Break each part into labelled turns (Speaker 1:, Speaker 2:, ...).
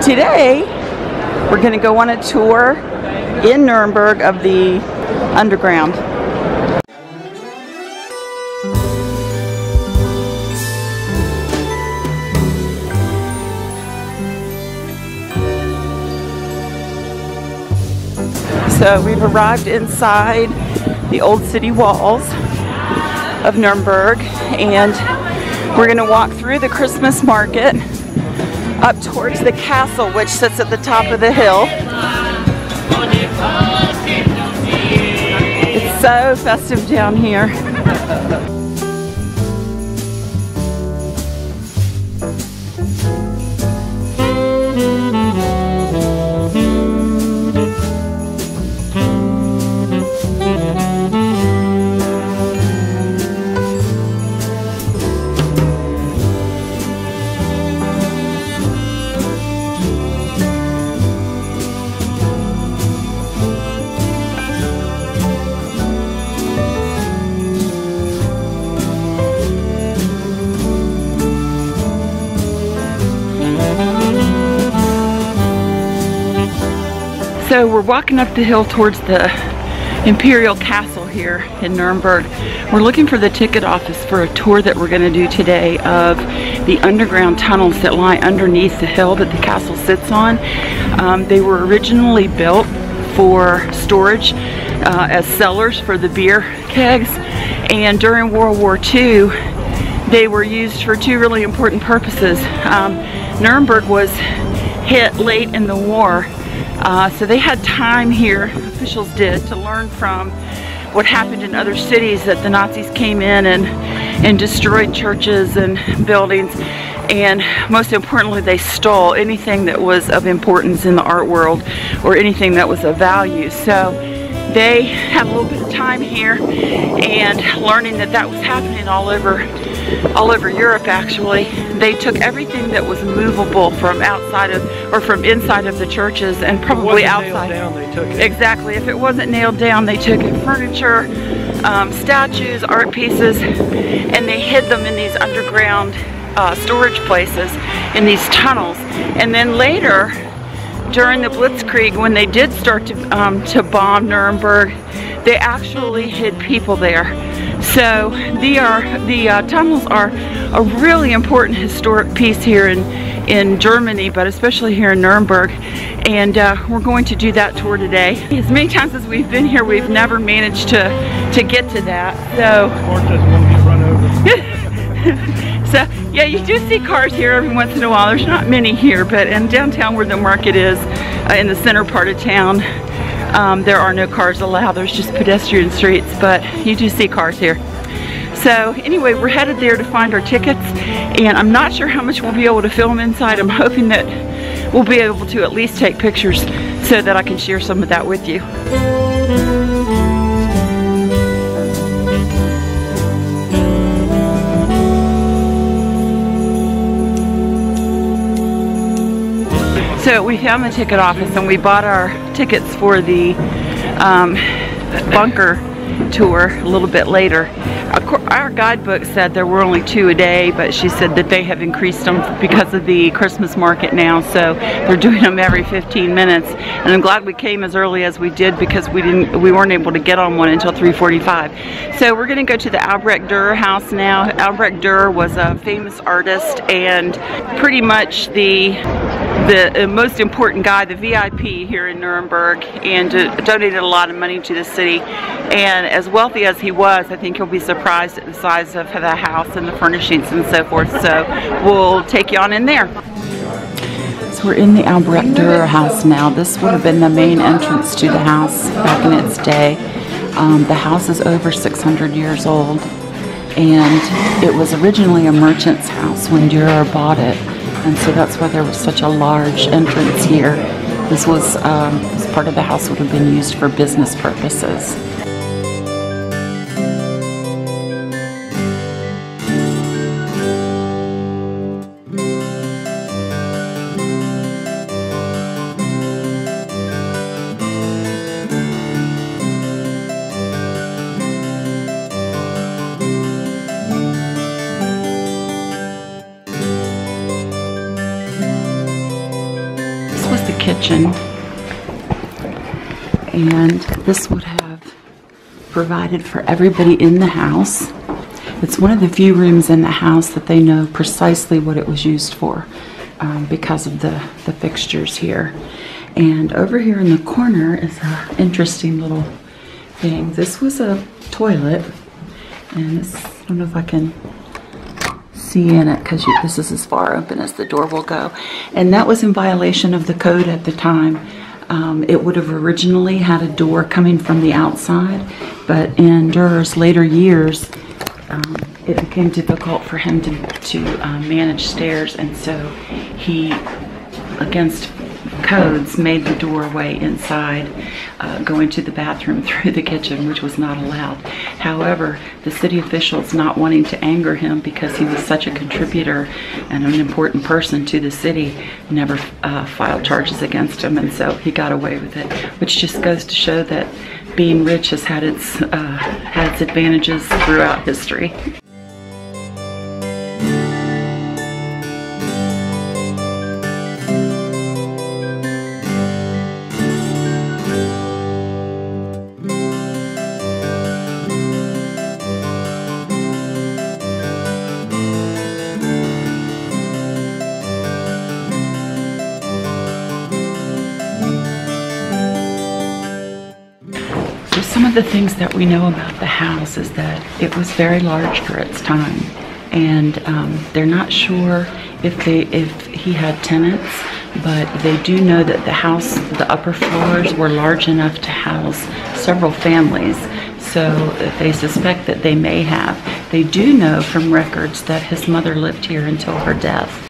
Speaker 1: Today, we're going to go on a tour in Nuremberg of the underground. So we've arrived inside the old city walls of Nuremberg, and we're going to walk through the Christmas market up towards the castle, which sits at the top of the hill. It's so festive down here. So we're walking up the hill towards the Imperial Castle here in Nuremberg. We're looking for the ticket office for a tour that we're going to do today of the underground tunnels that lie underneath the hill that the castle sits on. They were originally built for storage as cellars for the beer kegs, and during World War II they were used for two really important purposes. Nuremberg was hit late in the war. So they had time here, officials did, to learn from what happened in other cities, that the Nazis came in and destroyed churches and buildings, and most importantly they stole anything that was of importance in the art world or anything that was of value. So they had a little bit of time here, and learning that that was happening all over Europe. Actually, they took everything that was movable from outside of or from inside of the churches, and probably outside.
Speaker 2: Nailed down, they took it.
Speaker 1: Exactly. If it wasn't nailed down, they took it. Furniture, statues, art pieces, and they hid them in these underground storage places, in these tunnels. And then later, during the Blitzkrieg, when they did start to bomb Nuremberg, they actually hid people there. So the tunnels are a really important historic piece here in Germany, but especially here in Nuremberg. And we're going to do that tour today. As many times as we've been here, we've never managed to get to that. So
Speaker 2: Mark doesn't want to get run over.
Speaker 1: So yeah, you do see cars here every once in a while. There's not many here, but in downtown where the market is, in the center part of town, there are no cars allowed. There's just pedestrian streets, but you do see cars here. So anyway, we're headed there to find our tickets, and I'm not sure how much we'll be able to film inside. I'm hoping that we'll be able to at least take pictures so that I can share some of that with you. So we found the ticket office, and we bought our tickets for the bunker tour a little bit later. Our guidebook said there were only 2 a day, but she said that they have increased them because of the Christmas market now, so they're doing them every 15 minutes. And I'm glad we came as early as we did, because we weren't able to get on one until 3:45. So we're going to go to the Albrecht Durer house now. Albrecht Durer was a famous artist and pretty much the most important guy, the VIP here in Nuremberg, and donated a lot of money to the city. And as wealthy as he was, I think you'll be surprised at the size of the house and the furnishings and so forth. So we'll take you on in there. So we're in the Albrecht Durer house now. This would have been the main entrance to the house back in its day. The house is over 600 years old, and it was originally a merchant's house when Durer bought it. And so that's why there was such a large entrance here. This part of the house would have been used for business purposes. kitchen, and this would have provided for everybody in the house. It's one of the few rooms in the house that they know precisely what it was used for, because of the fixtures here. And over here in the corner is an interesting little thing. This was a toilet, and this, I don't know if I can see in it because this is as far open as the door will go, and that was in violation of the code at the time. It would have originally had a door coming from the outside, but in Durer's later years it became difficult for him to manage stairs, and so he, against codes, made the doorway inside going to the bathroom through the kitchen, which was not allowed. However, the city officials, not wanting to anger him because he was such a contributor and an important person to the city, never filed charges against him, and so he got away with it, which just goes to show that being rich has had its advantages throughout history. Some of the things that we know about the house is that it was very large for its time, and they're not sure if he had tenants, but they do know that the house, the upper floors were large enough to house several families, so they suspect that they may have. They do know from records that his mother lived here until her death.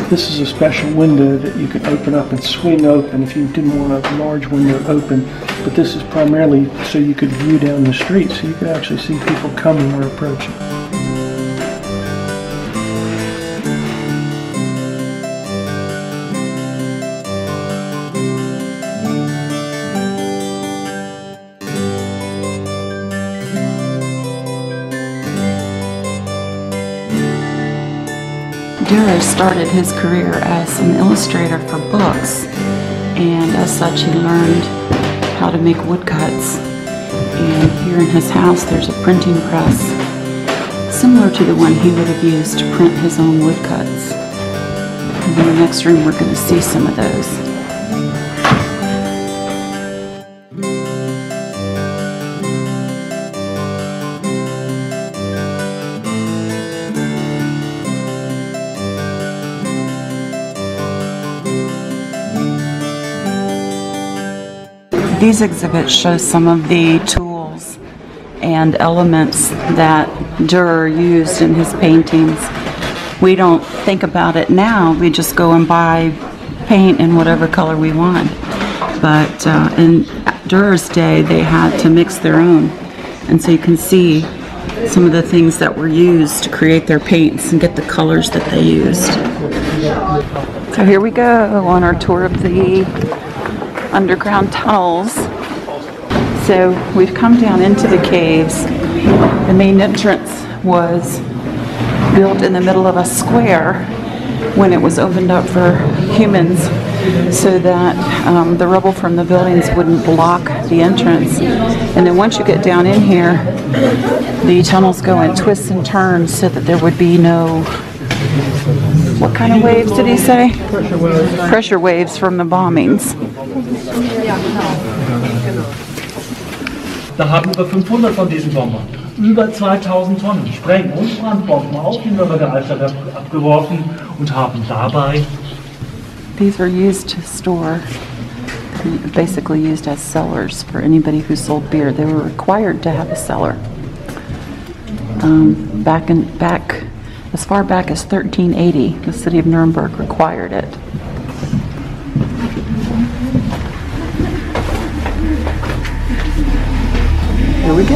Speaker 2: This is a special window that you can open up and swing open if you didn't want a large window open. But this is primarily so you could view down the street, so you could actually see people coming or approaching.
Speaker 1: Durer started his career as an illustrator for books, and as such he learned how to make woodcuts. And here in his house there's a printing press similar to the one he would have used to print his own woodcuts. And in the next room we're going to see some of those. These exhibits show some of the tools and elements that Durer used in his paintings. We don't think about it now, we just go and buy paint in whatever color we want. But in Durer's day they had to mix their own, and so you can see some of the things that were used to create their paints and get the colors that they used. So here we go on our tour of the underground tunnels. So we've come down into the caves. The main entrance was built in the middle of a square when it was opened up for humans, so that the rubble from the buildings wouldn't block the entrance. And then once you get down in here, the tunnels go in twists and turns so that there would be no, what kind of waves did he say?
Speaker 2: Pressure waves.
Speaker 1: Pressure waves from the bombings.
Speaker 3: Da haben über 500 von diesen Bombern, über 2000 Tonnen Spreng- und Brandbomben auf die Nürnberger Altstadt abgeworfen und haben dabei.
Speaker 1: These were used to store, basically used as cellars for anybody who sold beer. They were required to have a cellar. Back as far back as 1380, the city of Nuremberg required it. Here we go.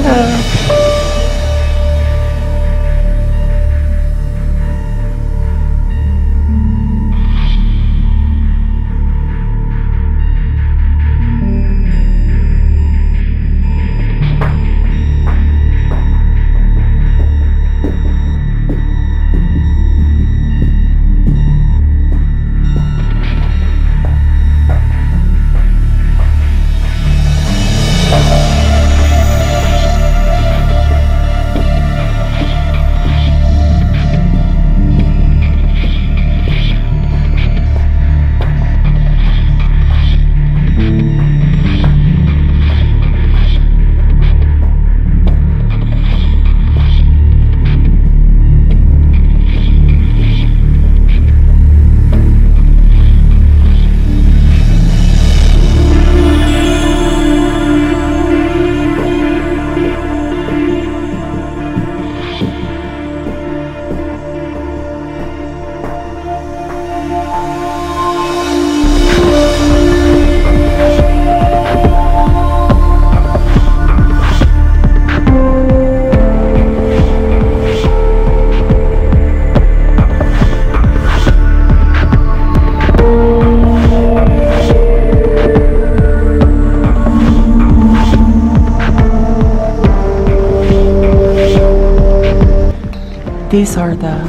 Speaker 1: These are the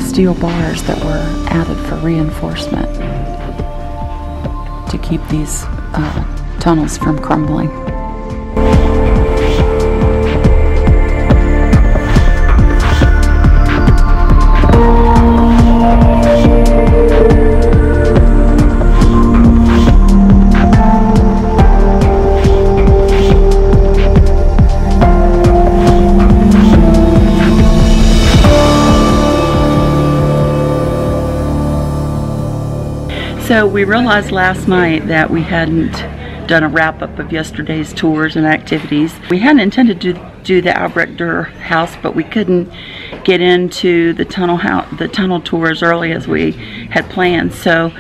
Speaker 1: steel bars that were added for reinforcement to keep these tunnels from crumbling. So we realized last night that we hadn't done a wrap-up of yesterday's tours and activities. We hadn't intended to do the Albrecht Durer house, but we couldn't get into the tunnel tour as early as we had planned. So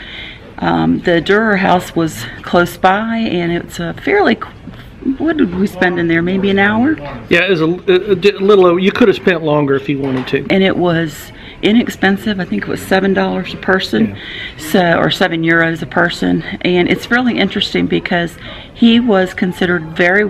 Speaker 1: the Durer house was close by, and it's a fairly, what did we spend in there, maybe an hour?
Speaker 2: Yeah, it was a little, you could have spent longer if you wanted to.
Speaker 1: And it was inexpensive. I think it was $7 a person,
Speaker 2: yeah.
Speaker 1: Or €7 a person. And it's really interesting because he was considered very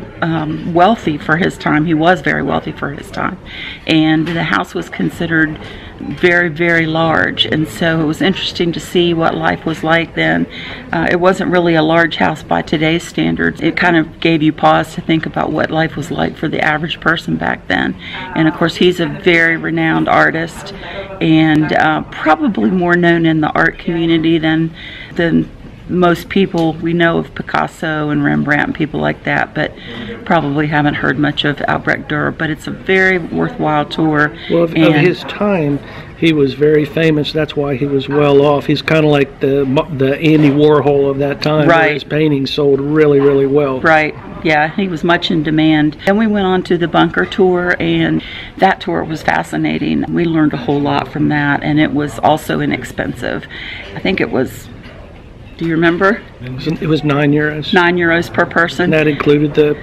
Speaker 1: wealthy for his time. He was very wealthy for his time. And the house was considered very, very large. And so it was interesting to see what life was like then. It wasn't really a large house by today's standards. It kind of gave you pause to think about what life was like for the average person back then. And of course, he's a very renowned artist, and probably more known in the art community than most people. We know of Picasso and Rembrandt and people like that, but probably haven't heard much of Albrecht Durer. But it's a very worthwhile tour.
Speaker 2: Well, of his time, he was very famous. That's why he was well off. He's kind of like the Andy Warhol of that time.
Speaker 1: Right.
Speaker 2: Where his paintings sold really, really well.
Speaker 1: Right. Yeah, he was much in demand. Then we went on to the bunker tour, and that tour was fascinating. We learned a whole lot from that, and it was also inexpensive. I think it was, do you remember?
Speaker 2: It was €9.
Speaker 1: €9 per person.
Speaker 2: And that included the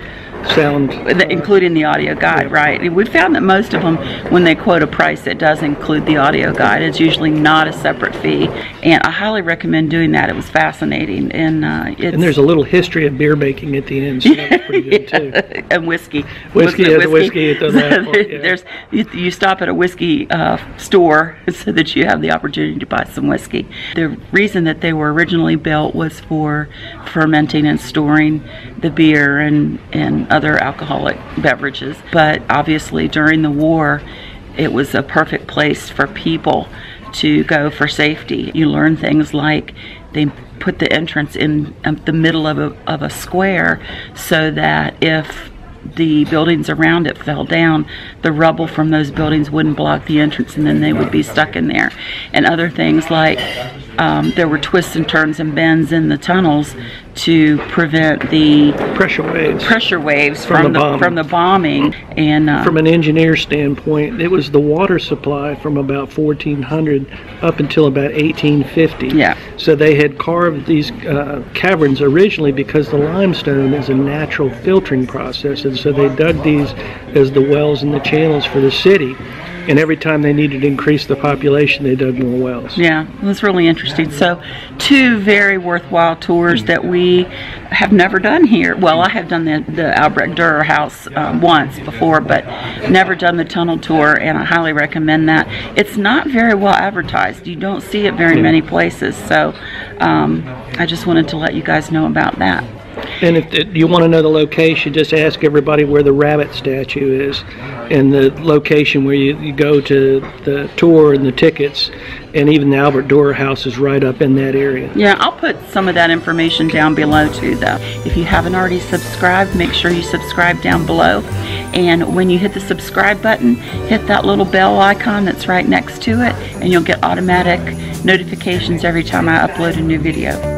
Speaker 2: sound.
Speaker 1: Including the audio guide, right. We found that most of them, when they quote a price, it does include the audio guide. It's usually not a separate fee, and I highly recommend doing that. It was fascinating. And
Speaker 2: there's a little history of beer making at the end, so that was pretty good too.
Speaker 1: And whiskey.
Speaker 2: Whiskey at the last part, yeah.
Speaker 1: You stop at a whiskey store so that you have the opportunity to buy some whiskey. The reason that they were originally built was for fermenting and storing the beer and other alcoholic beverages. But obviously during the war, it was a perfect place for people to go for safety. You learn things like they put the entrance in the middle of a square so that if the buildings around it fell down, the rubble from those buildings wouldn't block the entrance, and then they would be stuck in there. And other things like there were twists and turns and bends in the tunnels to prevent the pressure waves from the bombing. And
Speaker 2: from an engineer standpoint, it was the water supply from about 1400 up until about 1850.
Speaker 1: Yeah.
Speaker 2: So they had carved these caverns originally because the limestone is a natural filtering process, and so they dug these as the wells and the channels for the city. And every time they needed to increase the population, they dug more wells.
Speaker 1: Yeah, it was really interesting. So, two very worthwhile tours that we have never done here. Well, I have done the Albrecht Durer house once before, but never done the tunnel tour, and I highly recommend that. It's not very well advertised. You don't see it very many places, so I just wanted to let you guys know about that.
Speaker 2: And if you want to know the location, just ask everybody where the rabbit statue is, and the location where you go to the tour and the tickets, and even the Albrecht Durer house is right up in that area.
Speaker 1: Yeah, I'll put some of that information down below too, though. If you haven't already subscribed, make sure you subscribe down below. And when you hit the subscribe button, hit that little bell icon that's right next to it, and you'll get automatic notifications every time I upload a new video.